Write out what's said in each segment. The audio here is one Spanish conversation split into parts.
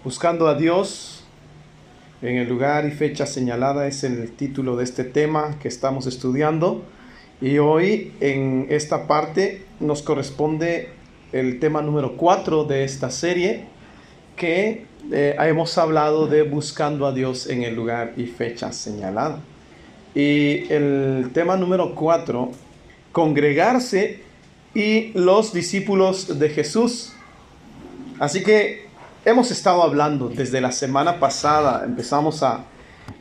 Buscando a Dios en el lugar y fecha señalada es el título de este tema que estamos estudiando. Y hoy en esta parte nos corresponde el tema número 4 de esta serie, que hemos hablado de buscando a Dios en el lugar y fecha señalada. Y el tema número 4, congregarse y los discípulos de Jesús. Así que hemos estado hablando desde la semana pasada, empezamos a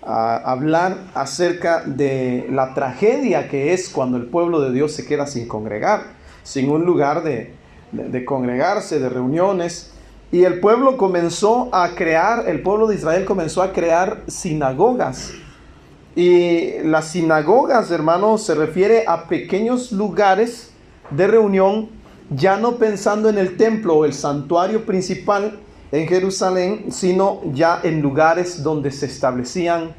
hablar acerca de la tragedia que es cuando el pueblo de Dios se queda sin congregar, sin un lugar de congregarse, de reuniones. Y el pueblo de Israel comenzó a crear sinagogas. Y las sinagogas, hermanos, se refiere a pequeños lugares de reunión, ya no pensando en el templo o el santuario principal en Jerusalén, sino ya en lugares donde se establecían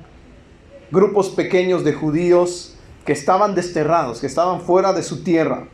grupos pequeños de judíos que estaban desterrados, que estaban fuera de su tierra.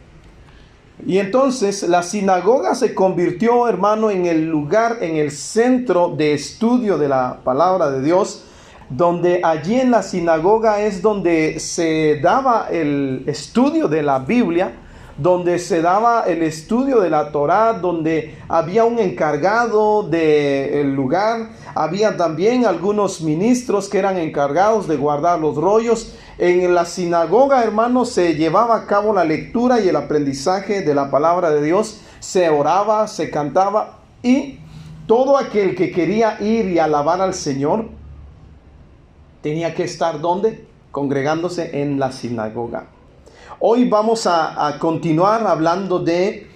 Y entonces la sinagoga se convirtió, hermano, en el lugar, en el centro de estudio de la palabra de Dios, donde allí en la sinagoga es donde se daba el estudio de la Biblia, donde se daba el estudio de la Torá, donde había un encargado del lugar, había también algunos ministros que eran encargados de guardar los rollos. En la sinagoga, hermanos, se llevaba a cabo la lectura y el aprendizaje de la palabra de Dios, se oraba, se cantaba, y todo aquel que quería ir y alabar al Señor tenía que estar ¿dónde? Congregándose en la sinagoga. Hoy vamos a continuar hablando de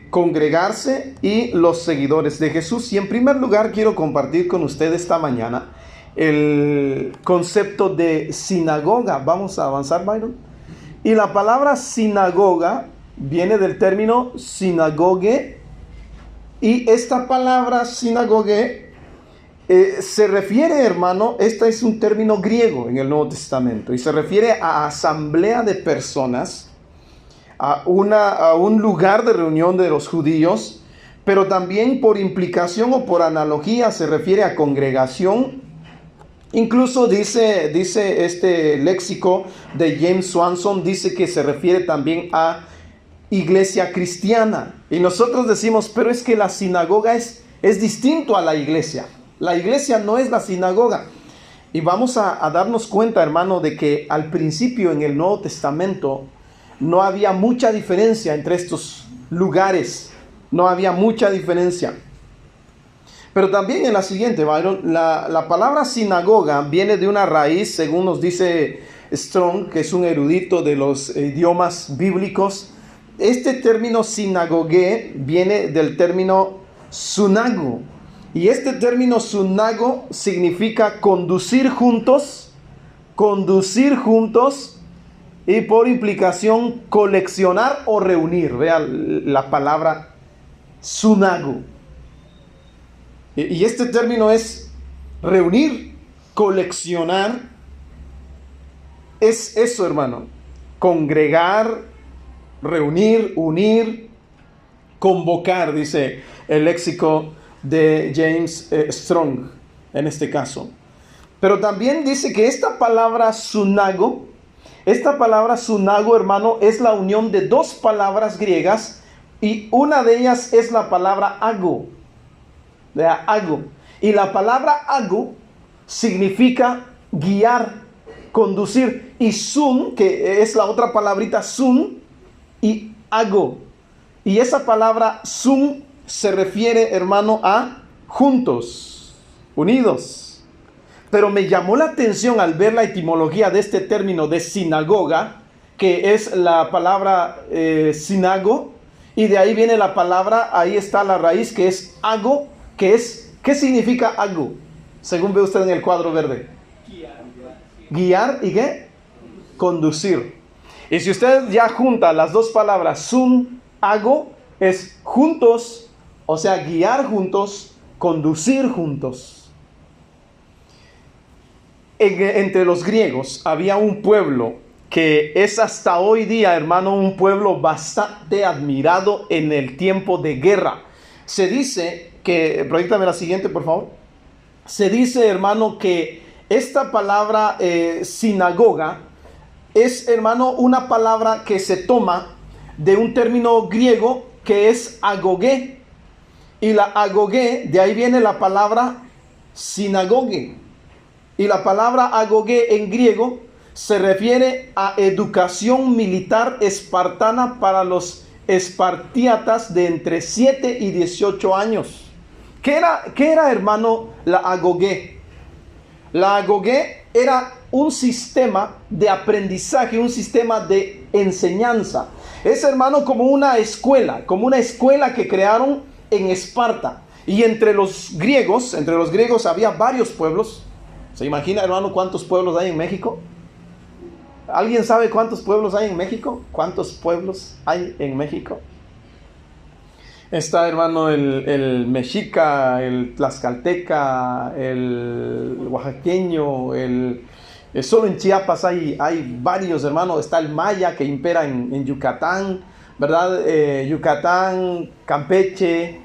congregarse y los seguidores de Jesús. Y en primer lugar quiero compartir con ustedes esta mañana el concepto de sinagoga. Vamos a avanzar, Byron. Y la palabra sinagoga viene del término sinagoge. Y esta palabra sinagoge se refiere, hermano, este es un término griego en el Nuevo Testamento, y se refiere a asamblea de personas, a un lugar de reunión de los judíos, pero también por implicación o por analogía se refiere a congregación. Incluso dice este léxico de James Swanson, dice que se refiere también a iglesia cristiana. Y nosotros decimos, pero es que la sinagoga es distinto a la iglesia. La iglesia no es la sinagoga. Y vamos a darnos cuenta, hermano, de que al principio en el Nuevo Testamento no había mucha diferencia entre estos lugares. No había mucha diferencia. Pero también en la siguiente, Byron, la palabra sinagoga viene de una raíz, según nos dice Strong, que es un erudito de los idiomas bíblicos. Este término sinagogue viene del término sunago. Y este término sunago significa conducir juntos, y por implicación coleccionar o reunir. Vean la palabra sunago. Y este término es reunir, coleccionar. Es eso, hermano. Congregar, reunir, unir, convocar, dice el léxico de James Strong en este caso. Pero también dice que esta palabra sunago, hermano, es la unión de dos palabras griegas, y una de ellas es la palabra ago. Ago. Y la palabra ago significa guiar, conducir. Y sun, que es la otra palabrita sun, y ago. Y esa palabra sun se refiere, hermano, a juntos, unidos. Pero me llamó la atención al ver la etimología de este término de sinagoga, que es la palabra sinago, y de ahí viene la palabra, ahí está la raíz, que es ago, ¿qué significa ago? Según ve usted en el cuadro verde. Guiar y ¿qué? Conducir. Y si usted ya junta las dos palabras, sun, ago, es juntos. O sea, guiar juntos, conducir juntos. Entre los griegos había un pueblo que es hasta hoy día, hermano, un pueblo bastante admirado en el tiempo de guerra. Se dice que, proyéctame la siguiente, por favor. Se dice, hermano, que esta palabra sinagoga es, hermano, una palabra que se toma de un término griego que es agogé. Y la agogé, de ahí viene la palabra sinagogue. Y la palabra agogé en griego se refiere a educación militar espartana para los espartiatas de entre 7 y 18 años. ¿Qué era, hermano, la agogé? La agogé era un sistema de aprendizaje, un sistema de enseñanza. Es, hermano, como una escuela que crearon en Esparta. Y entre los griegos había varios pueblos. ¿Se imagina, hermano, cuántos pueblos hay en México? ¿Alguien sabe cuántos pueblos hay en México? ¿Cuántos pueblos hay en México? Está, hermano, el mexica, el tlaxcalteca, el oaxaqueño, solo en Chiapas hay varios, hermano. Está el maya que impera en Yucatán, ¿verdad? Yucatán, Campeche,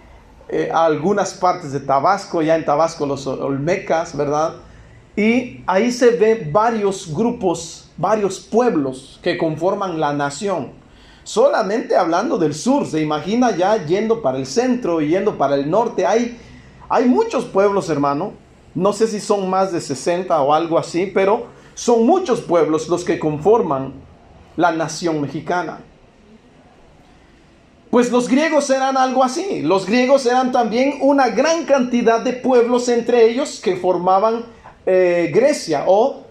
algunas partes de Tabasco, ya en Tabasco los olmecas, ¿verdad? Y ahí se ve varios grupos, varios pueblos que conforman la nación. Solamente hablando del sur, se imagina ya yendo para el centro y yendo para el norte. Hay muchos pueblos, hermano. No sé si son más de 60 o algo así, pero son muchos pueblos los que conforman la nación mexicana. Pues los griegos eran algo así. Los griegos eran también una gran cantidad de pueblos entre ellos que formaban Grecia o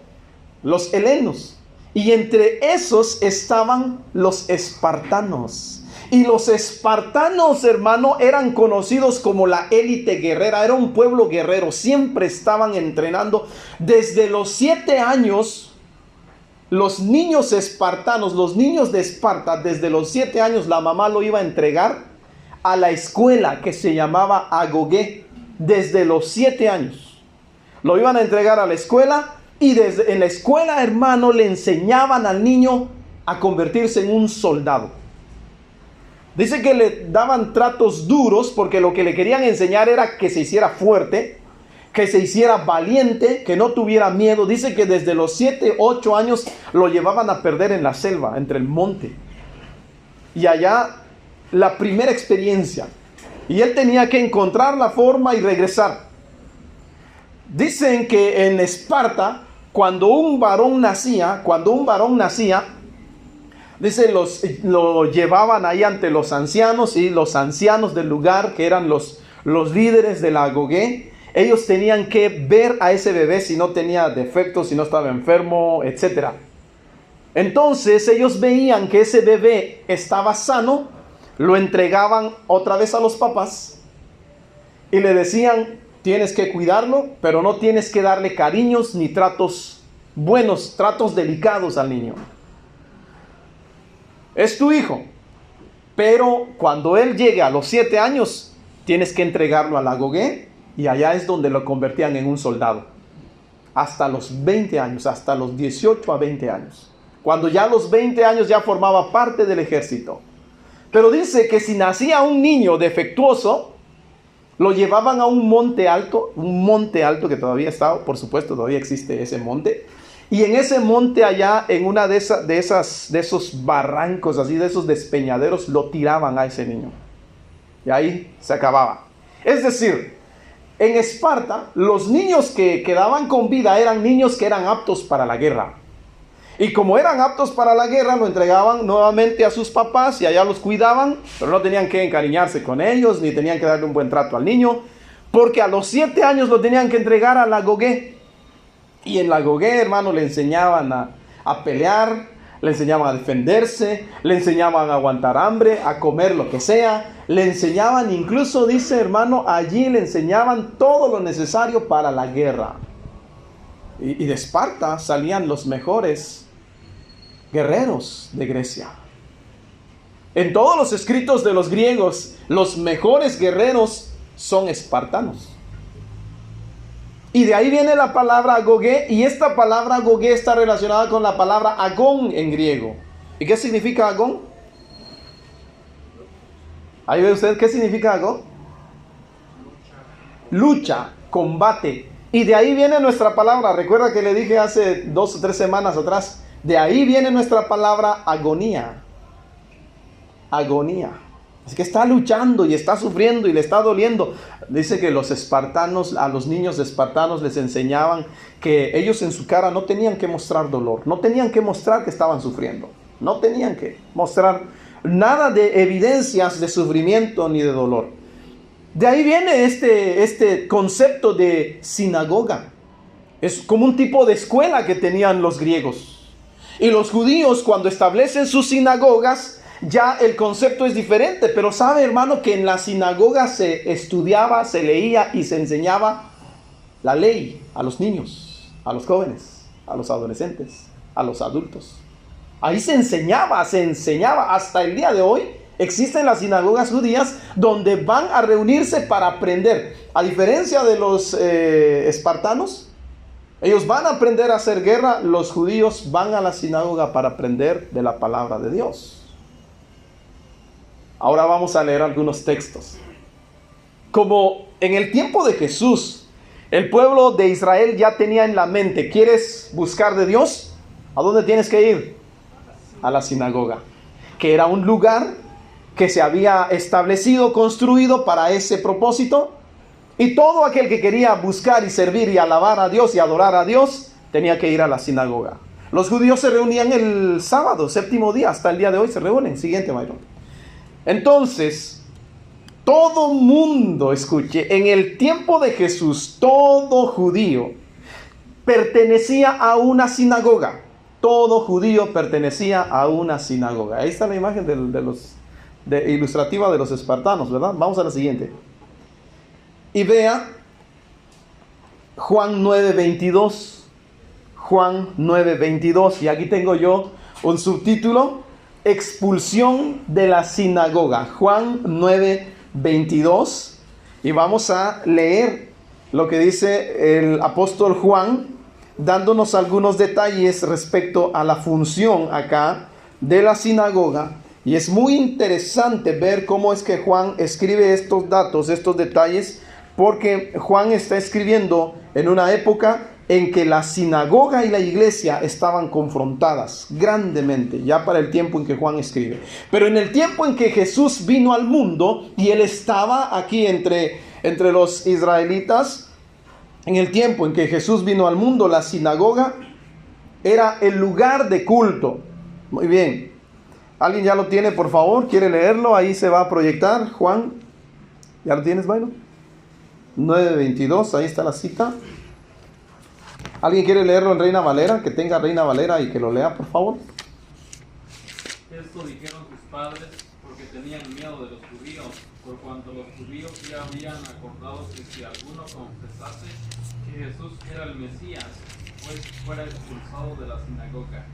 los helenos. Y entre esos estaban los espartanos. Y los espartanos, hermano, eran conocidos como la élite guerrera. Era un pueblo guerrero. Siempre estaban entrenando. Desde los 7 años, los niños espartanos, los niños de Esparta, desde los 7 años la mamá lo iba a entregar a la escuela que se llamaba agogé. Desde los 7 años. Lo iban a entregar a la escuela. Y en la escuela, hermano, le enseñaban al niño a convertirse en un soldado. Dice que le daban tratos duros porque lo que le querían enseñar era que se hiciera fuerte, que se hiciera valiente, que no tuviera miedo. Dice que desde los 7, 8 años lo llevaban a perder en la selva, entre el monte. Y allá la primera experiencia. Y él tenía que encontrar la forma y regresar. Dicen que en Esparta, cuando un varón nacía, dice, lo llevaban ahí ante los ancianos, y los ancianos del lugar, que eran los líderes de la agogé, ellos tenían que ver a ese bebé si no tenía defectos, si no estaba enfermo, etc. Entonces ellos veían que ese bebé estaba sano, lo entregaban otra vez a los papás y le decían: tienes que cuidarlo, pero no tienes que darle cariños ni tratos buenos, tratos delicados al niño. Es tu hijo, pero cuando él llegue a los 7 años, tienes que entregarlo al agogé, y allá es donde lo convertían en un soldado. Hasta los 20 años, hasta los 18 a 20 años. Cuando ya a los 20 años ya formaba parte del ejército. Pero dice que si nacía un niño defectuoso, lo llevaban a un monte alto que todavía está, por supuesto, todavía existe ese monte. Y en ese monte allá, en una de esos barrancos, así, de esos despeñaderos, lo tiraban a ese niño. Y ahí se acababa. Es decir, en Esparta, los niños que quedaban con vida eran niños que eran aptos para la guerra. Y como eran aptos para la guerra, lo entregaban nuevamente a sus papás y allá los cuidaban, pero no tenían que encariñarse con ellos, ni tenían que darle un buen trato al niño, porque a los 7 años lo tenían que entregar a la agogé. Y en la agogé, hermano, le enseñaban a pelear, le enseñaban a defenderse, le enseñaban a aguantar hambre, a comer lo que sea, le enseñaban, incluso dice, hermano, allí le enseñaban todo lo necesario para la guerra. Y de Esparta salían los mejores guerreros de Grecia. En todos los escritos de los griegos, los mejores guerreros son espartanos. Y de ahí viene la palabra agogé, y esta palabra agogé está relacionada con la palabra agón en griego. ¿Y qué significa agón? Ahí ve usted, ¿qué significa agón? lucha, combate. Y de ahí viene nuestra palabra. Recuerda que le dije hace 2 o 3 semanas atrás, de ahí viene nuestra palabra agonía. Agonía. Así que está luchando y está sufriendo y le está doliendo. Dice que los espartanos, a los niños espartanos les enseñaban que ellos en su cara no tenían que mostrar dolor, no tenían que mostrar que estaban sufriendo, no tenían que mostrar nada de evidencias de sufrimiento ni de dolor. De ahí viene este concepto de sinagoga. Es como un tipo de escuela que tenían los griegos. Y los judíos, cuando establecen sus sinagogas, ya el concepto es diferente. Pero sabe, hermano, que en la sinagoga se estudiaba, se leía y se enseñaba la ley a los niños, a los jóvenes, a los adolescentes, a los adultos. Ahí se enseñaba hasta el día de hoy. Existen las sinagogas judías donde van a reunirse para aprender. A diferencia de los espartanos, ellos van a aprender a hacer guerra. Los judíos van a la sinagoga para aprender de la palabra de Dios. Ahora vamos a leer algunos textos. Como en el tiempo de Jesús, el pueblo de Israel ya tenía en la mente, ¿quieres buscar de Dios? ¿A dónde tienes que ir? A la sinagoga, que era un lugar que se había establecido, construido para ese propósito. Y todo aquel que quería buscar y servir y alabar a Dios y adorar a Dios, tenía que ir a la sinagoga. Los judíos se reunían el sábado, 7º día, hasta el día de hoy se reúnen. Siguiente, Byron. Entonces, todo mundo, escuche, en el tiempo de Jesús, todo judío pertenecía a una sinagoga. Todo judío pertenecía a una sinagoga. Ahí está la imagen ilustrativa de los espartanos, ¿verdad? Vamos a la siguiente. Y vea Juan 9:22. Juan 9:22. Y aquí tengo yo un subtítulo: expulsión de la sinagoga. Juan 9:22. Y vamos a leer lo que dice el apóstol Juan, dándonos algunos detalles respecto a la función acá de la sinagoga. Y es muy interesante ver cómo es que Juan escribe estos datos, estos detalles, porque Juan está escribiendo en una época en que la sinagoga y la iglesia estaban confrontadas grandemente, ya para el tiempo en que Juan escribe. Pero en el tiempo en que Jesús vino al mundo y él estaba aquí entre los israelitas, en el tiempo en que Jesús vino al mundo, la sinagoga era el lugar de culto. Muy bien. ¿Alguien ya lo tiene, por favor? ¿Quiere leerlo? Ahí se va a proyectar. Juan, ¿ya lo tienes, Byron? 9:22, ahí está la cita. ¿Alguien quiere leerlo en Reina Valera? Que tenga Reina Valera y que lo lea, por favor. Esto dijeron sus padres porque tenían miedo de los judíos, por cuanto los judíos ya habían acordado que si alguno confesase que Jesús era el Mesías, pues fuera expulsado de la sinagoga.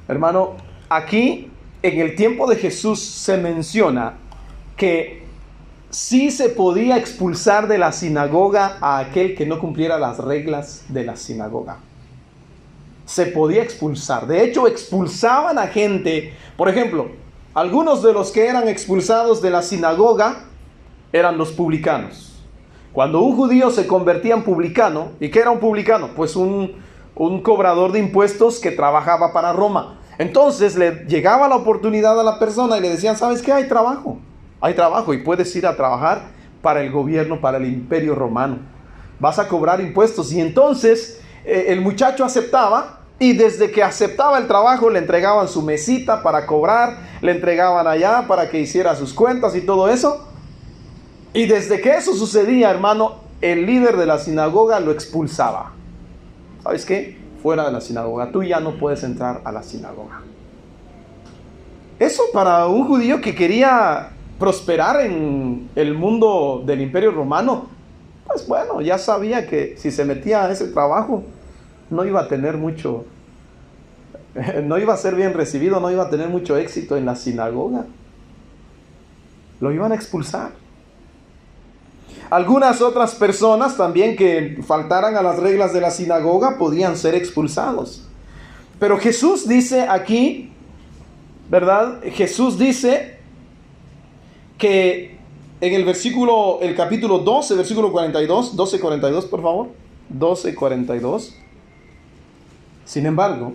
Hermano, aquí en el tiempo de Jesús se menciona que sí se podía expulsar de la sinagoga a aquel que no cumpliera las reglas de la sinagoga. Se podía expulsar. De hecho, expulsaban a gente. Por ejemplo, algunos de los que eran expulsados de la sinagoga eran los publicanos. Cuando un judío se convertía en publicano, ¿y qué era un publicano? Pues un cobrador de impuestos que trabajaba para Roma. Entonces le llegaba la oportunidad a la persona y le decían, ¿sabes qué? Hay trabajo y puedes ir a trabajar para el gobierno, para el imperio romano. Vas a cobrar impuestos. Y entonces el muchacho aceptaba, y desde que aceptaba el trabajo le entregaban su mesita para cobrar, le entregaban allá para que hiciera sus cuentas y todo eso. Y desde que eso sucedía, hermano, el líder de la sinagoga lo expulsaba. ¿Sabes qué? Fuera de la sinagoga, tú ya no puedes entrar a la sinagoga. Eso para un judío que quería prosperar en el mundo del imperio romano, pues bueno, ya sabía que si se metía a ese trabajo no iba a tener mucho, no iba a ser bien recibido, no iba a tener mucho éxito en la sinagoga. Lo iban a expulsar. Algunas otras personas también que faltaran a las reglas de la sinagoga podían ser expulsados. Pero Jesús dice aquí, ¿verdad? Jesús dice que en el capítulo 12, versículo 42, 12:42, por favor. 12:42. Sin embargo,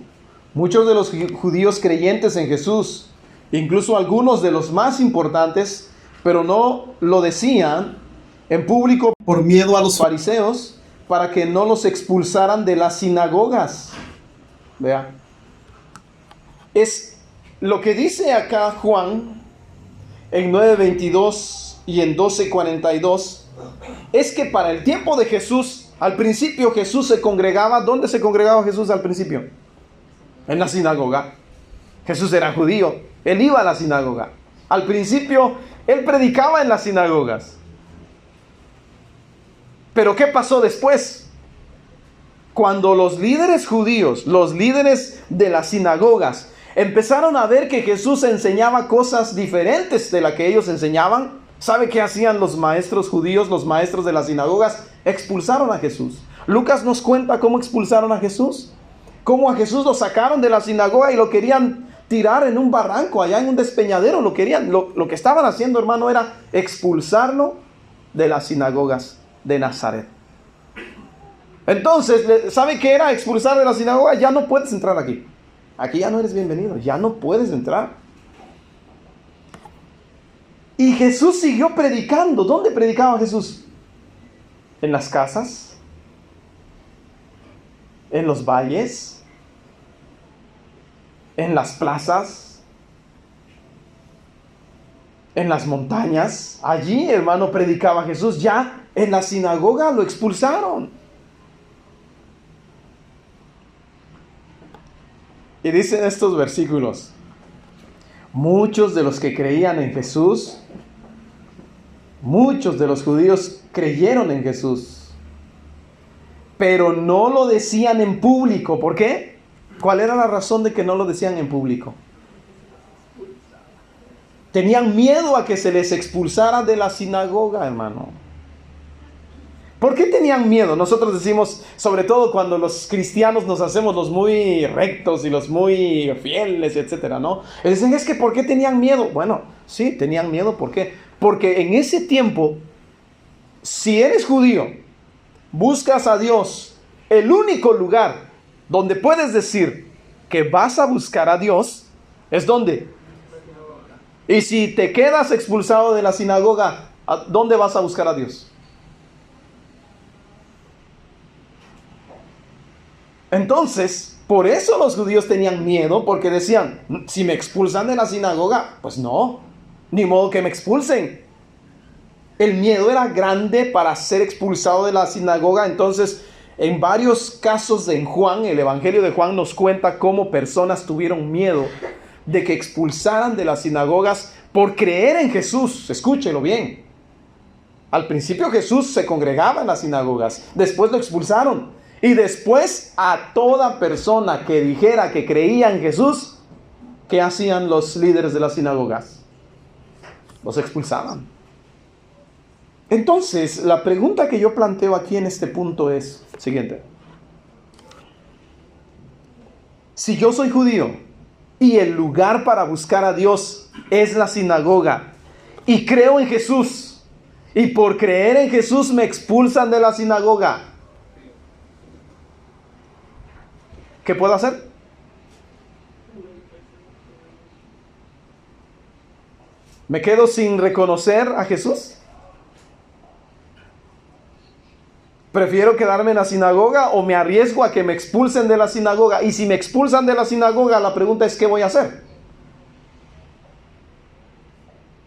muchos de los judíos creyentes en Jesús, incluso algunos de los más importantes, pero no lo decían en público por miedo a los fariseos, para que no los expulsaran de las sinagogas. Vea. Es lo que dice acá Juan en 9:22 y en 12:42, es que para el tiempo de Jesús, al principio Jesús se congregaba. ¿Dónde se congregaba Jesús al principio? En la sinagoga. Jesús era judío, él iba a la sinagoga. Al principio él predicaba en las sinagogas. Pero ¿qué pasó después? Cuando los líderes judíos, los líderes de las sinagogas, empezaron a ver que Jesús enseñaba cosas diferentes de las que ellos enseñaban, ¿sabe qué hacían los maestros judíos, los maestros de las sinagogas? Expulsaron a Jesús. Lucas nos cuenta cómo expulsaron a Jesús. Cómo a Jesús lo sacaron de la sinagoga y lo querían tirar en un barranco, allá en un despeñadero. Lo que estaban haciendo, hermano, era expulsarlo de las sinagogas de Nazaret. Entonces, ¿sabe qué era expulsar de la sinagoga? Ya no puedes entrar aquí. Aquí ya no eres bienvenido, ya no puedes entrar. Y Jesús siguió predicando. ¿Dónde predicaba Jesús? En las casas, en los valles, en las plazas, en las montañas. Allí, hermano, predicaba Jesús. Ya en la sinagoga lo expulsaron. Y dicen estos versículos: muchos de los que creían en Jesús, muchos de los judíos creyeron en Jesús, pero no lo decían en público. ¿Por qué? ¿Cuál era la razón de que no lo decían en público? Tenían miedo a que se les expulsara de la sinagoga, hermano. ¿Por qué tenían miedo? Nosotros decimos, sobre todo cuando los cristianos nos hacemos los muy rectos y los muy fieles, etcétera, ¿no? Y dicen, es que ¿por qué tenían miedo? Bueno, sí, tenían miedo. ¿Por qué? Porque en ese tiempo, si eres judío, buscas a Dios, el único lugar donde puedes decir que vas a buscar a Dios es ¿dónde? Y si te quedas expulsado de la sinagoga, ¿a dónde vas a buscar a Dios? Entonces, por eso los judíos tenían miedo, porque decían, si me expulsan de la sinagoga, pues no, ni modo que me expulsen. El miedo era grande para ser expulsado de la sinagoga. Entonces, en varios casos en Juan, el Evangelio de Juan nos cuenta cómo personas tuvieron miedo de que expulsaran de las sinagogas por creer en Jesús. Escúchelo bien. Al principio Jesús se congregaba en las sinagogas, después lo expulsaron. Y después a toda persona que dijera que creía en Jesús, ¿qué hacían los líderes de las sinagogas? Los expulsaban. Entonces, la pregunta que yo planteo aquí en este punto es siguiente. Si yo soy judío y el lugar para buscar a Dios es la sinagoga y creo en Jesús y por creer en Jesús me expulsan de la sinagoga, ¿qué puedo hacer? ¿Me quedo sin reconocer a Jesús? ¿Prefiero quedarme en la sinagoga o me arriesgo a que me expulsen de la sinagoga? Y si me expulsan de la sinagoga, la pregunta es, ¿qué voy a hacer?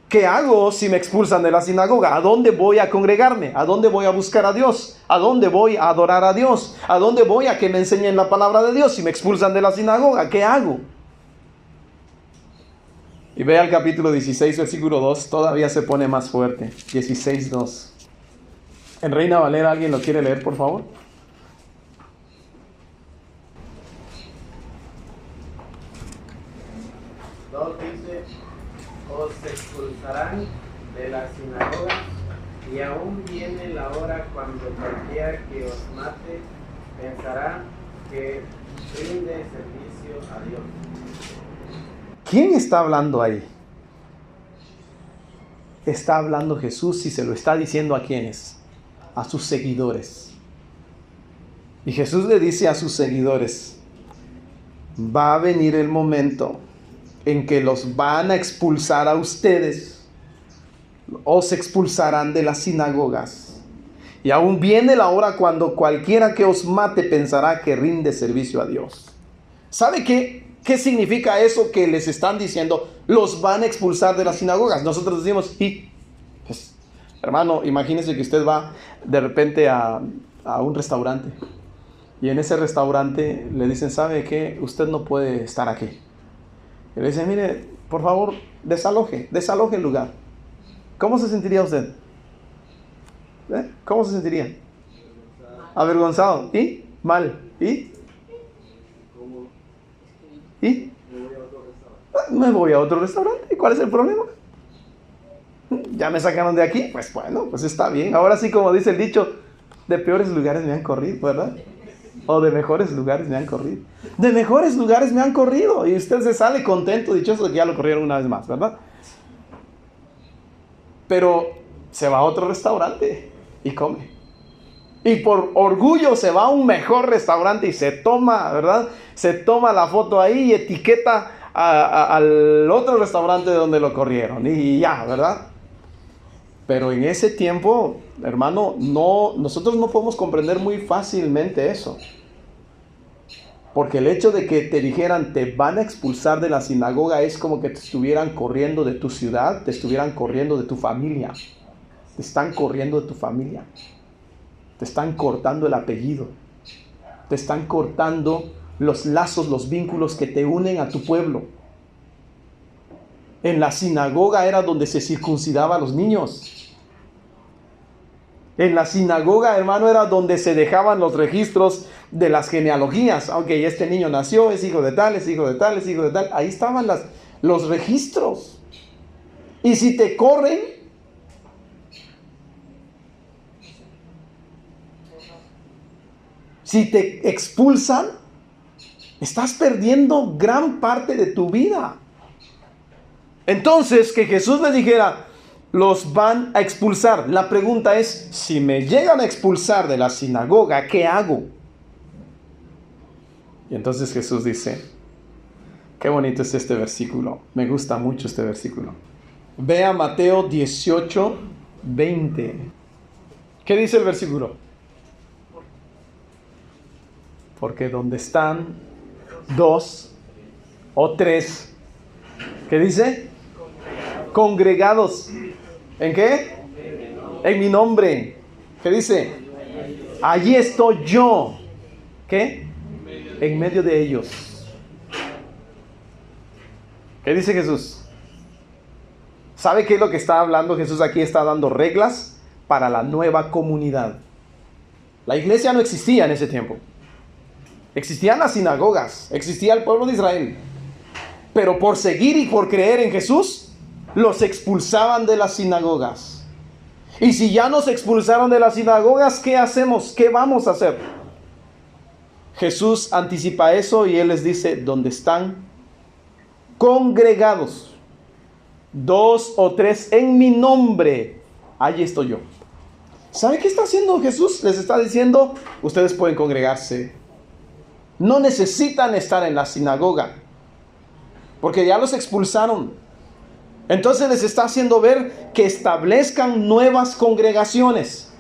¿Qué hago si me expulsan de la sinagoga? ¿A dónde voy a congregarme? ¿A dónde voy a buscar a Dios? ¿A dónde voy a adorar a Dios? ¿A dónde voy a que me enseñen la palabra de Dios? Si me expulsan de la sinagoga, ¿qué hago? Y vea el capítulo 16, versículo 2, todavía se pone más fuerte. 16:2. En Reina Valera, ¿alguien lo quiere leer, por favor? Dice, os expulsarán de la sinagoga, y aún viene la hora cuando cualquiera que os mate pensará que rinde servicio a Dios. ¿Quién está hablando ahí? está hablando Jesús y se lo está diciendo a ¿quiénes? A sus seguidores. Y Jesús le dice a sus seguidores, va a venir el momento en que los van a expulsar a ustedes, os expulsarán de las sinagogas. Y aún viene la hora cuando cualquiera que os mate pensará que rinde servicio a Dios. ¿Sabe qué significa eso que les están diciendo? Los van a expulsar de las sinagogas. Nosotros decimos, pues, hermano, imagínese que usted va de repente a un restaurante. Y en ese restaurante le dicen, ¿sabe qué? Usted no puede estar aquí. Y le dicen, mire, por favor, desaloje el lugar. ¿Cómo se sentiría usted? ¿Cómo se sentiría? Avergonzado. ¿Y? Mal. ¿Y? ¿Y? Me voy a otro restaurante. ¿Y cuál es el problema? ¿Ya me sacaron de aquí? Pues bueno, pues está bien. Ahora sí, como dice el dicho, de peores lugares me han corrido, ¿verdad? O de mejores lugares me han corrido. De mejores lugares me han corrido. Y usted se sale contento, dichoso de que ya lo corrieron una vez más, ¿verdad? Pero se va a otro restaurante y come. Y por orgullo se va a un mejor restaurante y se toma, ¿verdad? Se toma la foto ahí y etiqueta al otro restaurante de donde lo corrieron. Y ya, ¿verdad? Pero en ese tiempo, hermano, nosotros no podemos comprender muy fácilmente eso. Porque el hecho de que te dijeran, te van a expulsar de la sinagoga, es como que te estuvieran corriendo de tu ciudad, te estuvieran corriendo de tu familia. Te están corriendo de tu familia. Te están cortando el apellido. Te están cortando los lazos, los vínculos que te unen a tu pueblo. En la sinagoga era donde se circuncidaba a los niños. En la sinagoga, hermano, era donde se dejaban los registros de las genealogías. Aunque este niño nació, es hijo de tal, es hijo de tal, es hijo de tal. Ahí estaban los registros. Y si te corren, si te expulsan, estás perdiendo gran parte de tu vida. Entonces, que Jesús le dijera, los van a expulsar. La pregunta es, si me llegan a expulsar de la sinagoga, ¿qué hago? Y entonces Jesús dice, qué bonito es este versículo. Me gusta mucho este versículo. Vea Mateo 18, 20. ¿Qué dice el versículo? Porque donde están dos o tres, ¿qué dice? Congregados. ¿En qué? En mi nombre. ¿Qué dice? Allí estoy yo. ¿Qué? En medio de ellos. ¿Qué dice Jesús? ¿Sabe qué es lo que está hablando Jesús aquí? Está dando reglas para la nueva comunidad. La iglesia no existía en ese tiempo. Existían las sinagogas, existía el pueblo de Israel. Pero por seguir y por creer en Jesús, los expulsaban de las sinagogas. Y si ya nos expulsaron de las sinagogas, ¿qué hacemos? ¿Qué vamos a hacer? Jesús anticipa eso y Él les dice, donde están congregados, dos o tres en mi nombre, allí estoy yo. ¿Sabe qué está haciendo Jesús? Les está diciendo, ustedes pueden congregarse. No necesitan estar en la sinagoga, porque ya los expulsaron. Entonces les está haciendo ver que establezcan nuevas congregaciones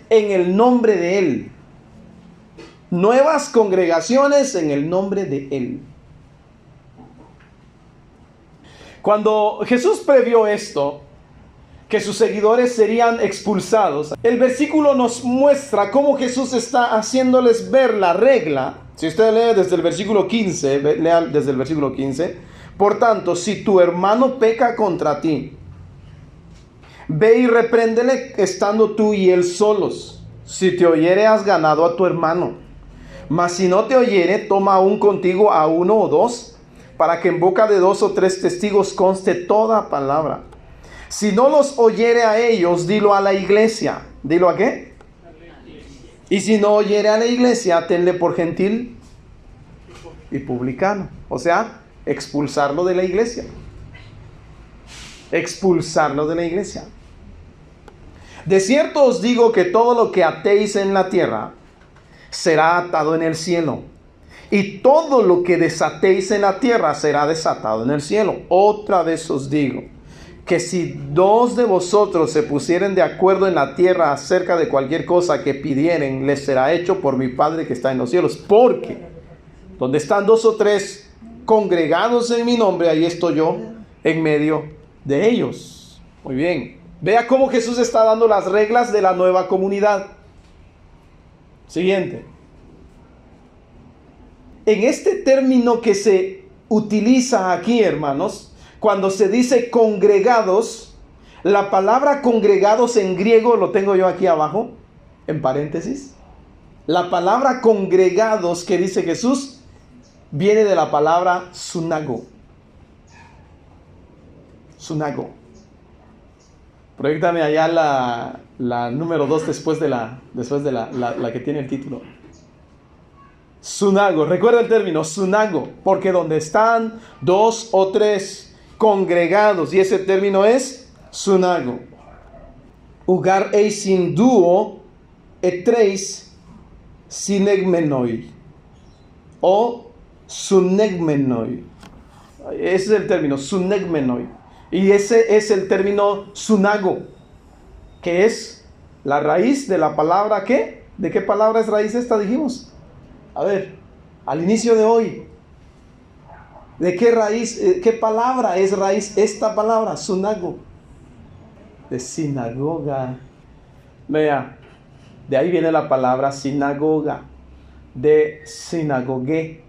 en el nombre de Él. Nuevas congregaciones en el nombre de Él. Cuando Jesús previó esto, que sus seguidores serían expulsados, el versículo nos muestra cómo Jesús está haciéndoles ver la regla. Si usted lee desde el versículo 15, lea desde el versículo 15. Por tanto, si tu hermano peca contra ti, ve y repréndele estando tú y él solos. Si te oyere, has ganado a tu hermano. Mas si no te oyere, toma aún contigo a uno o dos, para que en boca de dos o tres testigos conste toda palabra. Si no los oyere a ellos, dilo a la iglesia. ¿Dilo a qué? Y si no oyere a la iglesia, tenle por gentil y publicano. O sea, expulsarlo de la iglesia. expulsarlo de la iglesia. De cierto os digo que todo lo que atéis en la tierra será atado en el cielo, y todo lo que desatéis en la tierra será desatado en el cielo. Otra vez os digo que si dos de vosotros se pusieren de acuerdo en la tierra acerca de cualquier cosa que pidieren, les será hecho por mi Padre que está en los cielos. Porque donde están dos o tres congregados en mi nombre, ahí estoy yo en medio de ellos. Muy bien. Vea cómo Jesús está dando las reglas de la nueva comunidad. Siguiente. En este término que se utiliza aquí, hermanos, cuando se dice congregados, la palabra congregados en griego, lo tengo yo aquí abajo, en paréntesis. La palabra congregados que dice Jesús viene de la palabra sunago. Sunago. Proyéctame allá la número 2 después de la que tiene el título. Sunago, recuerda el término, sunago, porque donde están dos o tres congregados, y ese término es sunago. Ugar eisin duo etreis sinegmenoi, o sunegmenoi. Ese es el término, sunegmenoi. Y ese es el término sunago, que es la raíz de la palabra ¿qué? ¿De qué palabra es raíz esta? Dijimos. A ver, al inicio de hoy, ¿de qué raíz, qué palabra es raíz esta palabra? Sunago. De sinagoga. Vea, de ahí viene la palabra sinagoga, de sinagogue.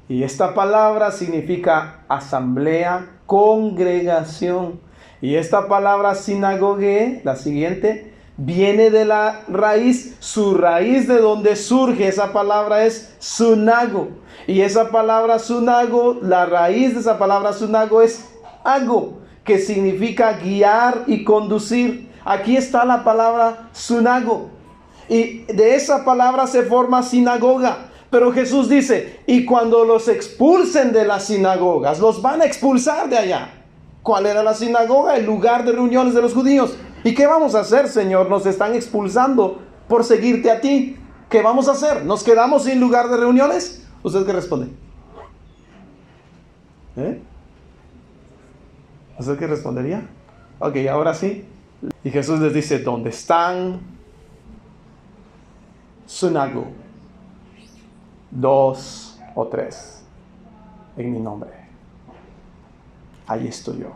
Y esta palabra significa asamblea, congregación. Y esta palabra sinagogue, la siguiente, viene de la raíz, su raíz de donde surge esa palabra es sunago. Y esa palabra sunago, la raíz de esa palabra sunago es ago, que significa guiar y conducir. Aquí está la palabra sunago. Y de esa palabra se forma sinagoga. Pero Jesús dice, y cuando los expulsen de las sinagogas, los van a expulsar de allá. ¿Cuál era la sinagoga? El lugar de reuniones de los judíos. ¿Y qué vamos a hacer, Señor? Nos están expulsando por seguirte a ti. ¿Qué vamos a hacer? ¿Nos quedamos sin lugar de reuniones? ¿Usted qué responde? ¿Usted qué respondería? Ok, ahora sí. Y Jesús les dice, ¿dónde están? Sunago. 2 o 3 en mi nombre, ahí estoy yo.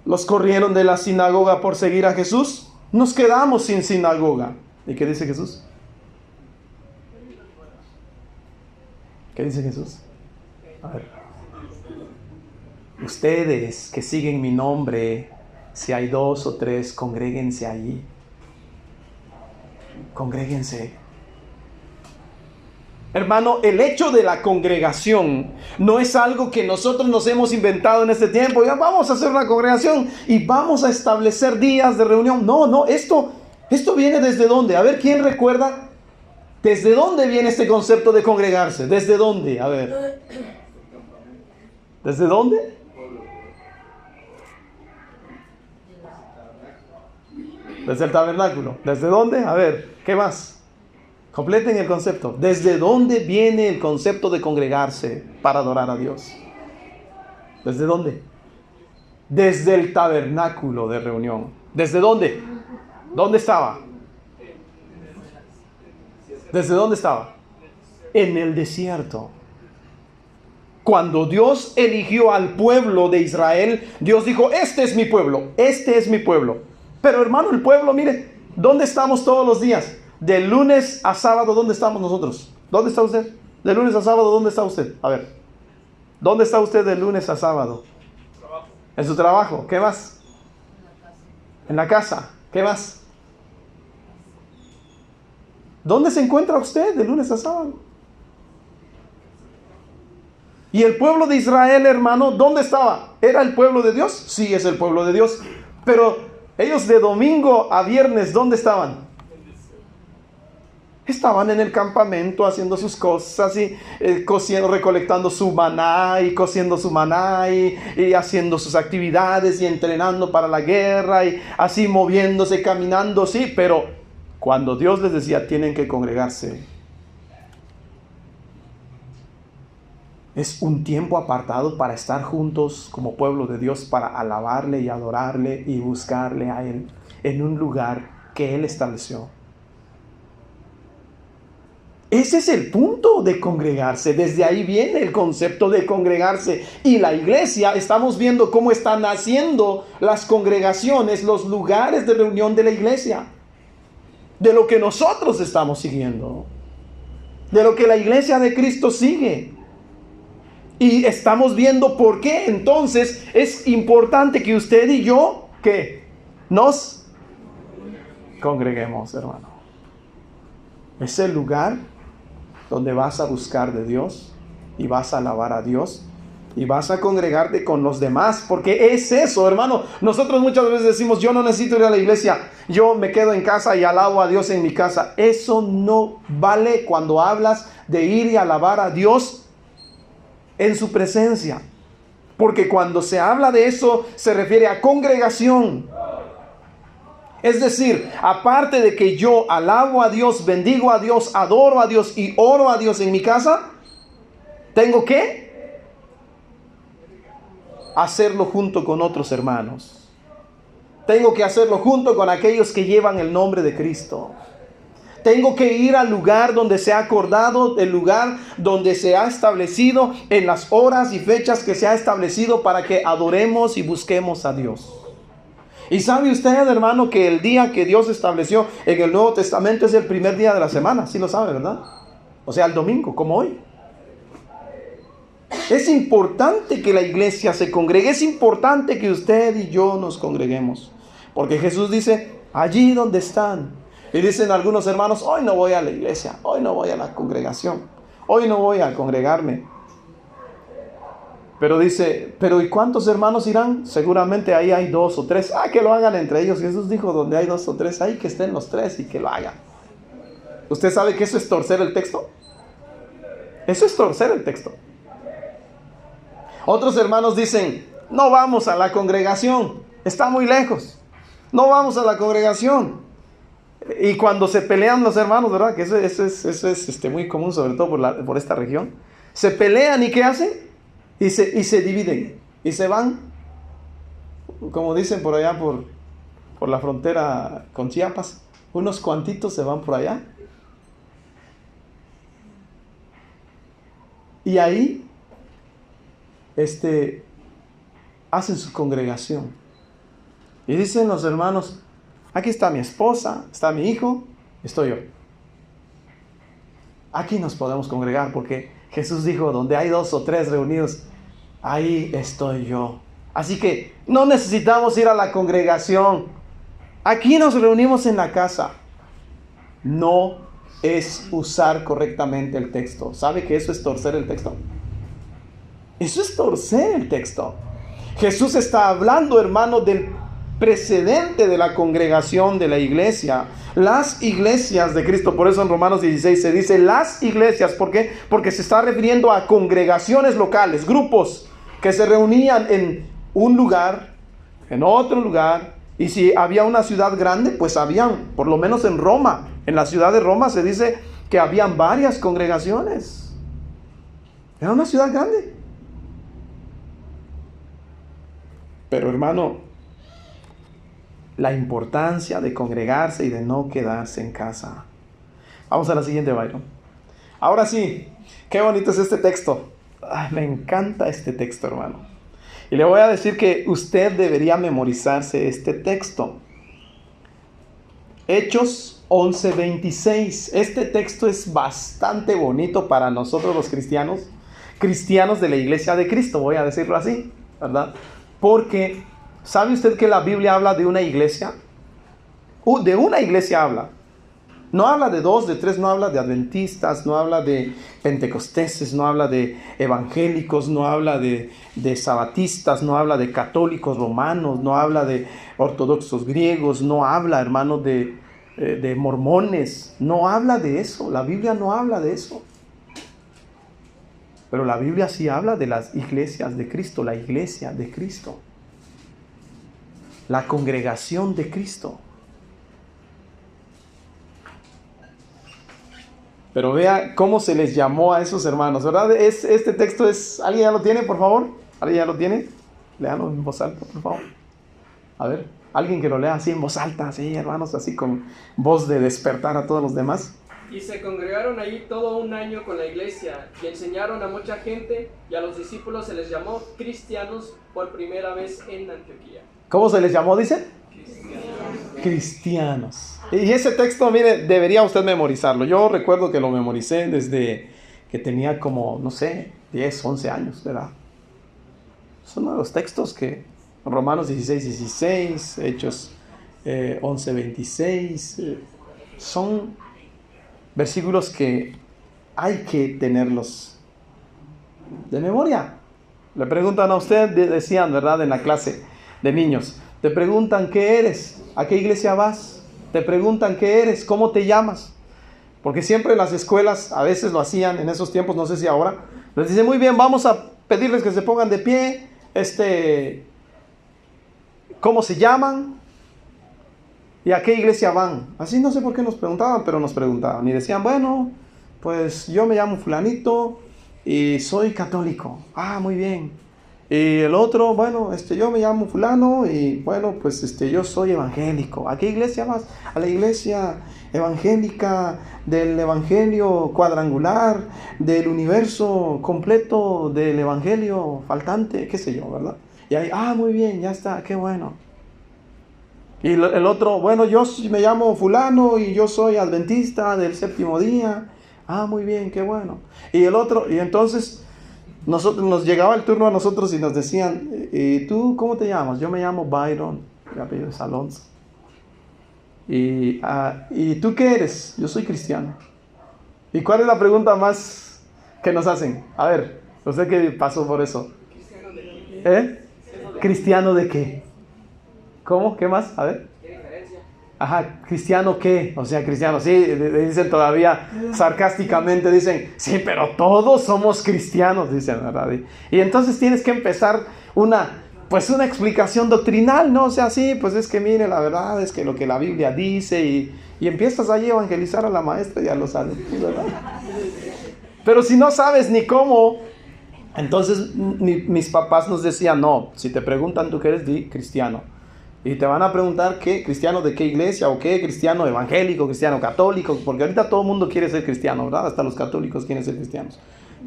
Los corrieron de la sinagoga por seguir a Jesús. Nos quedamos sin sinagoga. ¿Y qué dice Jesús? ¿Qué dice Jesús? A ver. Ustedes que siguen mi nombre, si hay 2 o 3, congréguense allí. Congréguense. Hermano, el hecho de la congregación no es algo que nosotros nos hemos inventado en este tiempo. Ya vamos a hacer una congregación y vamos a establecer días de reunión. No, esto viene desde dónde. A ver, ¿quién recuerda? ¿Desde dónde viene este concepto de congregarse? ¿Desde dónde? A ver. ¿Desde dónde? Desde el tabernáculo. ¿Desde dónde? A ver, ¿qué más? Completen el concepto. ¿Desde dónde viene el concepto de congregarse para adorar a Dios? ¿Desde dónde? Desde el tabernáculo de reunión. ¿Desde dónde? ¿Dónde estaba? ¿Desde dónde estaba? En el desierto. Cuando Dios eligió al pueblo de Israel, Dios dijo, este es mi pueblo, este es mi pueblo. Pero hermano, el pueblo, mire, ¿dónde estamos todos los días? De lunes a sábado, ¿dónde estamos nosotros? ¿Dónde está usted? De lunes a sábado, ¿dónde está usted? A ver, ¿dónde está usted de lunes a sábado? Trabajo. En su trabajo, ¿qué más? En la casa, ¿qué más? ¿Dónde se encuentra usted de lunes a sábado? Y el pueblo de Israel, hermano, ¿dónde estaba? ¿Era el pueblo de Dios? Sí, es el pueblo de Dios. Pero ellos de domingo a viernes, ¿dónde estaban? Estaban en el campamento haciendo sus cosas y recolectando su maná y cociendo su maná y haciendo sus actividades y entrenando para la guerra y así moviéndose, caminando, sí, pero cuando Dios les decía tienen que congregarse, es un tiempo apartado para estar juntos como pueblo de Dios, para alabarle y adorarle y buscarle a Él en un lugar que Él estableció. Ese es el punto de congregarse. Desde ahí viene el concepto de congregarse. Y la iglesia, estamos viendo cómo están naciendo las congregaciones, los lugares de reunión de la iglesia. De lo que nosotros estamos siguiendo. De lo que la iglesia de Cristo sigue. Y estamos viendo por qué entonces es importante que usted y yo, que nos congreguemos, hermano. Es el lugar donde vas a buscar de Dios y vas a alabar a Dios y vas a congregarte con los demás, porque es eso, hermano. Nosotros muchas veces decimos, yo no necesito ir a la iglesia, yo me quedo en casa y alabo a Dios en mi casa. Eso no vale cuando hablas de ir y alabar a Dios en su presencia, porque cuando se habla de eso se refiere a congregación. Es decir, aparte de que yo alabo a Dios, bendigo a Dios, adoro a Dios y oro a Dios en mi casa, tengo que hacerlo junto con otros hermanos. Tengo que hacerlo junto con aquellos que llevan el nombre de Cristo. Tengo que ir al lugar donde se ha acordado, el lugar donde se ha establecido, en las horas y fechas que se ha establecido para que adoremos y busquemos a Dios. Y sabe usted, hermano, que el día que Dios estableció en el Nuevo Testamento es el primer día de la semana. Sí lo sabe, ¿verdad? O sea, el domingo, como hoy. Es importante que la iglesia se congregue. Es importante que usted y yo nos congreguemos. Porque Jesús dice, allí donde están. Y dicen algunos hermanos, hoy no voy a la iglesia. Hoy no voy a la congregación. Hoy no voy a congregarme. Pero dice, pero ¿y cuántos hermanos irán? Seguramente ahí hay 2 o 3. Que lo hagan entre ellos. Jesús dijo, donde hay 2 o 3, ahí que estén los 3 y que lo hagan. ¿Usted sabe que eso es torcer el texto? Eso es torcer el texto. Otros hermanos dicen, no vamos a la congregación. Está muy lejos. No vamos a la congregación. Y cuando se pelean los hermanos, ¿verdad? Que eso es muy común, sobre todo por esta región. Se pelean y ¿qué hacen? Y se dividen y se van, como dicen por allá por la frontera con Chiapas, unos cuantitos se van por allá. Y ahí hacen su congregación. Y dicen los hermanos, aquí está mi esposa, está mi hijo, estoy yo. Aquí nos podemos congregar porque Jesús dijo, donde hay 2 o 3 reunidos, ahí estoy yo. Así que no necesitamos ir a la congregación. Aquí nos reunimos en la casa. No es usar correctamente el texto. ¿Sabe que eso es torcer el texto? Eso es torcer el texto. Jesús está hablando, hermano, del precedente de la congregación de la iglesia. Las iglesias de Cristo, por eso en Romanos 16 se dice las iglesias. ¿Por qué? Porque se está refiriendo a congregaciones locales, grupos que se reunían en un lugar, en otro lugar. Y si había una ciudad grande, pues habían, por lo menos en Roma, en la ciudad de Roma se dice que habían varias congregaciones. Era una ciudad grande. Pero hermano, la importancia de congregarse y de no quedarse en casa. Vamos a la siguiente, Byron. Ahora sí, qué bonito es este texto. Me encanta este texto, hermano. Y le voy a decir que usted debería memorizarse este texto. Hechos 11:26. Este texto es bastante bonito para nosotros los cristianos de la iglesia de Cristo, voy a decirlo así, ¿verdad? Porque, ¿sabe usted que la Biblia habla de una iglesia? De una iglesia habla. No habla de 2, de 3, no habla de adventistas, no habla de pentecosteses, no habla de evangélicos, no habla de sabatistas, no habla de católicos romanos, no habla de ortodoxos griegos, no habla, hermano, de de mormones. No habla de eso. La Biblia no habla de eso. Pero la Biblia sí habla de las iglesias de Cristo, la iglesia de Cristo, la congregación de Cristo. Pero vea cómo se les llamó a esos hermanos, ¿verdad? Este texto es... ¿Alguien ya lo tiene, por favor? ¿Alguien ya lo tiene? Léanlo en voz alta, por favor. A ver, alguien que lo lea así en voz alta, así, hermanos, así con voz de despertar a todos los demás. Y se congregaron allí todo un año con la iglesia y enseñaron a mucha gente, y a los discípulos se les llamó cristianos por primera vez en Antioquía. ¿Cómo se les llamó, dice? Cristianos. Y ese texto, mire, debería usted memorizarlo. Yo recuerdo que lo memoricé desde que tenía como, no sé, 10, 11 años, ¿verdad? Es uno de los textos que Romanos 16, 16, Hechos 11, 26, son versículos que hay que tenerlos de memoria. Le preguntan a usted, decían, ¿verdad? En la clase de niños, te preguntan qué eres, a qué iglesia vas, te preguntan qué eres, cómo te llamas, porque siempre en las escuelas, a veces lo hacían en esos tiempos, no sé si ahora, les dicen, muy bien, vamos a pedirles que se pongan de pie, ¿cómo se llaman? ¿Y a qué iglesia van? Así no sé por qué nos preguntaban, pero nos preguntaban. Y decían, bueno, pues yo me llamo fulanito y soy católico. Ah, muy bien. Y el otro, bueno, yo me llamo fulano y bueno, pues yo soy evangélico. ¿A qué iglesia vas? A la iglesia evangélica del evangelio cuadrangular, del universo completo, del evangelio faltante, qué sé yo, ¿verdad? Y ahí, muy bien, ya está, qué bueno. Y el otro, bueno, yo me llamo fulano y yo soy adventista del séptimo día. Ah, muy bien, qué bueno. Y el otro, y entonces nos llegaba el turno a nosotros y nos decían, ¿y tú cómo te llamas? Yo me llamo Byron, mi apellido es Alonso. ¿Y tú qué eres? Yo soy cristiano. ¿Y cuál es la pregunta más que nos hacen? A ver, usted que pasó por eso. ¿Cristiano de qué? ¿Cómo? ¿Qué más? A ver. ¿Qué diferencia? Ajá, ¿cristiano qué? O sea, cristiano, sí, dicen todavía sarcásticamente, dicen, sí, pero todos somos cristianos, dicen, ¿verdad? Y entonces tienes que empezar una explicación doctrinal, ¿no? O sea, sí, pues es que mire, la verdad es que lo que la Biblia dice y empiezas ahí a evangelizar a la maestra y a los alumnos, ¿verdad? Pero si no sabes ni cómo, entonces mis papás nos decían, no, si te preguntan tú qué eres, di cristiano. Y te van a preguntar qué, cristiano de qué iglesia, o qué, cristiano evangélico, cristiano católico, porque ahorita todo el mundo quiere ser cristiano, ¿verdad? Hasta los católicos quieren ser cristianos.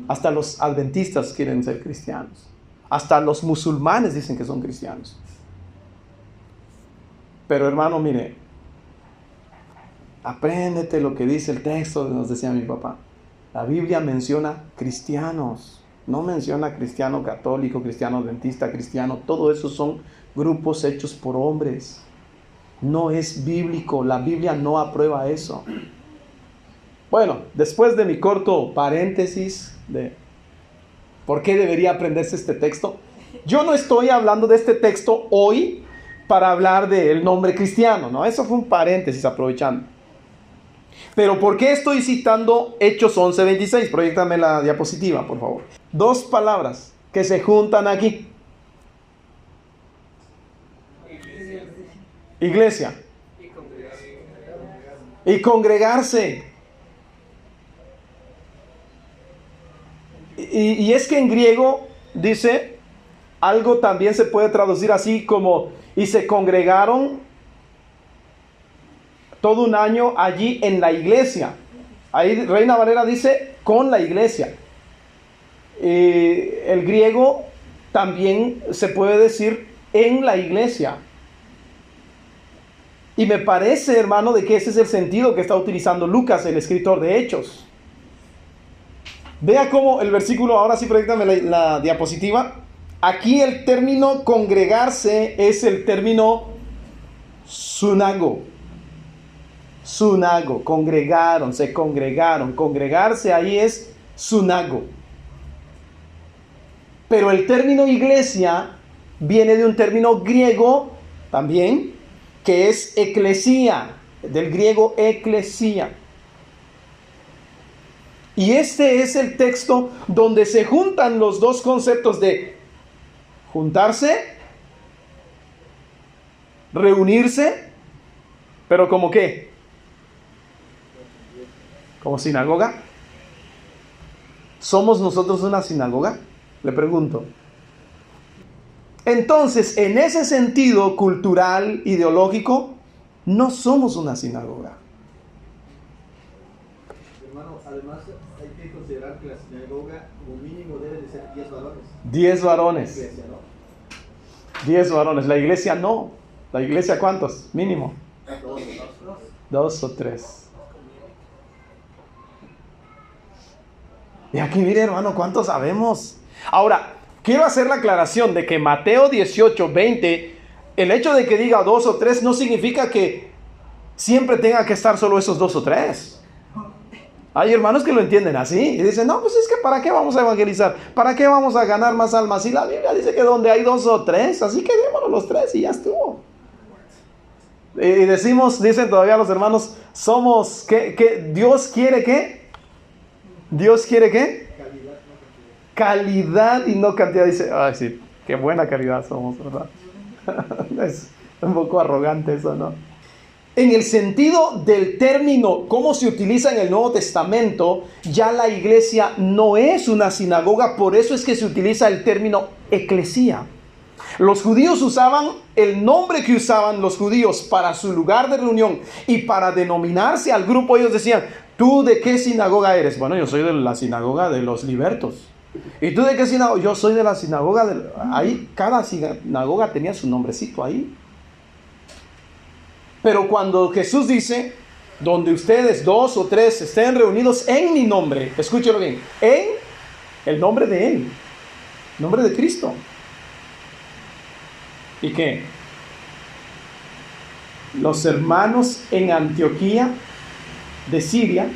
Hasta los adventistas quieren ser cristianos. Hasta los musulmanes dicen que son cristianos. Pero hermano, mire, apréndete lo que dice el texto, nos decía mi papá. La Biblia menciona cristianos, no menciona cristiano católico, cristiano adventista, cristiano, todo eso son grupos hechos por hombres. No es bíblico, la Biblia no aprueba eso. Bueno, después de mi corto paréntesis de por qué debería aprenderse este texto, yo no estoy hablando de este texto hoy para hablar del nombre cristiano, ¿no? Eso fue un paréntesis aprovechando. Pero ¿por qué estoy citando Hechos 11:26? Proyéctame la diapositiva, por favor. Dos palabras que se juntan aquí. Iglesia. Y congregarse. Y es que en griego dice, algo también se puede traducir así como, y se congregaron todo un año allí en la iglesia. Ahí Reina Valera dice, con la iglesia. El griego también se puede decir en la iglesia. Y me parece, hermano, de que ese es el sentido que está utilizando Lucas, el escritor de Hechos. Vea cómo el versículo, ahora sí proyectame la diapositiva. Aquí el término congregarse es el término sunago. Sunago, congregaron, se congregaron. Congregarse ahí es sunago. Pero el término iglesia viene de un término griego también, que es eclesía. del griego eclesía. Y este es el texto donde se juntan los dos conceptos de juntarse, reunirse, pero ¿como qué? ¿Como sinagoga? ¿Somos nosotros una sinagoga? Le pregunto. Entonces, en ese sentido cultural, ideológico, no somos una sinagoga. Hermano, además hay que considerar que la sinagoga como mínimo debe de ser 10 varones. 10 varones. Iglesia, ¿no? 10 varones. La iglesia no. ¿La iglesia cuántos? Mínimo. 2 o 3. Y aquí mire, hermano, ¿cuántos sabemos? Ahora, quiero hacer la aclaración de que Mateo 18, 20, el hecho de que diga 2 o 3 no significa que siempre tenga que estar solo esos 2 o 3. Hay hermanos que lo entienden así y dicen, no, pues es que ¿para qué vamos a evangelizar? ¿Para qué vamos a ganar más almas? Y la Biblia dice que donde hay 2 o 3, así que démonos los 3 y ya estuvo. Y decimos, dicen todavía los hermanos, somos, ¿qué? ¿Dios quiere qué? ¿Dios quiere qué? Calidad y no cantidad. Dice, ay sí, qué buena calidad somos, ¿verdad? Es un poco arrogante eso, ¿no? En el sentido del término, cómo se utiliza en el Nuevo Testamento, ya la iglesia no es una sinagoga, por eso es que se utiliza el término eclesía. Los judíos usaban el nombre que usaban los judíos para su lugar de reunión y para denominarse al grupo. Ellos decían, ¿tú de qué sinagoga eres? Bueno, yo soy de la sinagoga de los libertos. ¿Y tú de qué sinagoga? Yo soy de la sinagoga de... Ahí, cada sinagoga tenía su nombrecito ahí. Pero cuando Jesús dice, donde ustedes 2 o 3 estén reunidos en mi nombre, escúchelo bien, en el nombre de Él, el nombre de Cristo. ¿Y qué? Los hermanos en Antioquía de Siria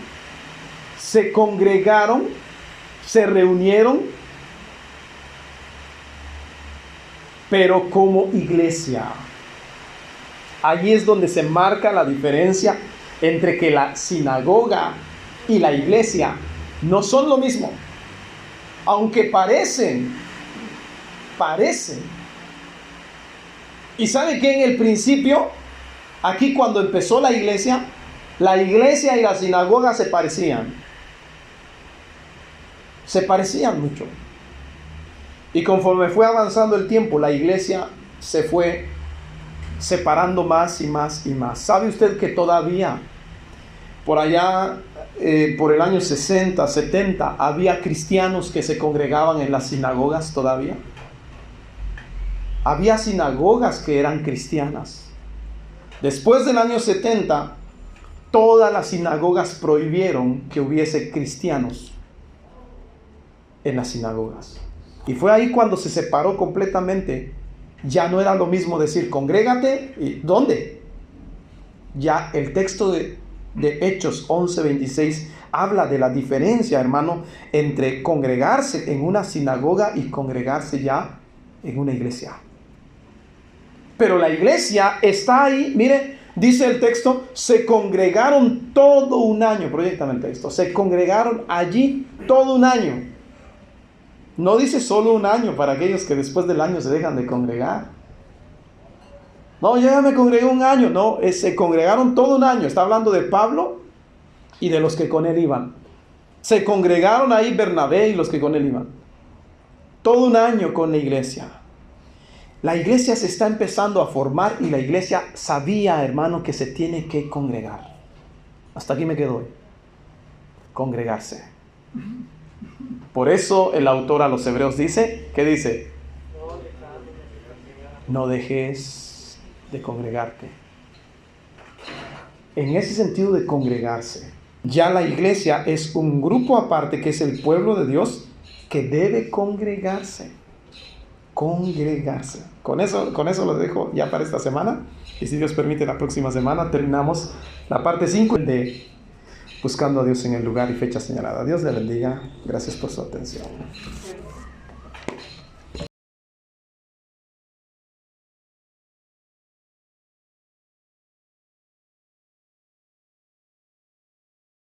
se congregaron, se reunieron, pero como iglesia. Allí es donde se marca la diferencia entre que la sinagoga y la iglesia no son lo mismo. Aunque parecen. Y ¿sabe qué? En el principio, aquí cuando empezó la iglesia y la sinagoga se parecían. Se parecían mucho. Y conforme fue avanzando el tiempo, la iglesia se fue separando más y más y más. ¿Sabe usted que todavía por allá, por el año 60, 70, había cristianos que se congregaban en las sinagogas todavía? Había sinagogas que eran cristianas. Después del año 70, todas las sinagogas prohibieron que hubiese cristianos en las sinagogas. Y fue ahí cuando se separó completamente. Ya no era lo mismo decir congrégate. ¿Y dónde? Ya el texto de Hechos 11:26 habla de la diferencia, hermano, entre congregarse en una sinagoga y congregarse ya en una iglesia. Pero la iglesia está ahí, mire, dice el texto, se congregaron todo un año, proyectame el texto, se congregaron allí todo un año. No dice solo un año para aquellos que después del año se dejan de congregar. No, yo ya me congregué un año. No, se congregaron todo un año. Está hablando de Pablo y de los que con él iban. Se congregaron ahí Bernabé y los que con él iban. Todo un año con la iglesia. La iglesia se está empezando a formar y la iglesia sabía, hermano, que se tiene que congregar. Hasta aquí me quedo hoy. Congregarse. Por eso el autor a los Hebreos dice, ¿qué dice? No dejes de congregarte. En ese sentido de congregarse, ya la iglesia es un grupo aparte que es el pueblo de Dios que debe congregarse. Congregarse. Con eso lo dejo ya para esta semana. Y si Dios permite, la próxima semana terminamos la parte 5 de Buscando a Dios en el lugar y fecha señalada. Dios le bendiga. Gracias por su atención.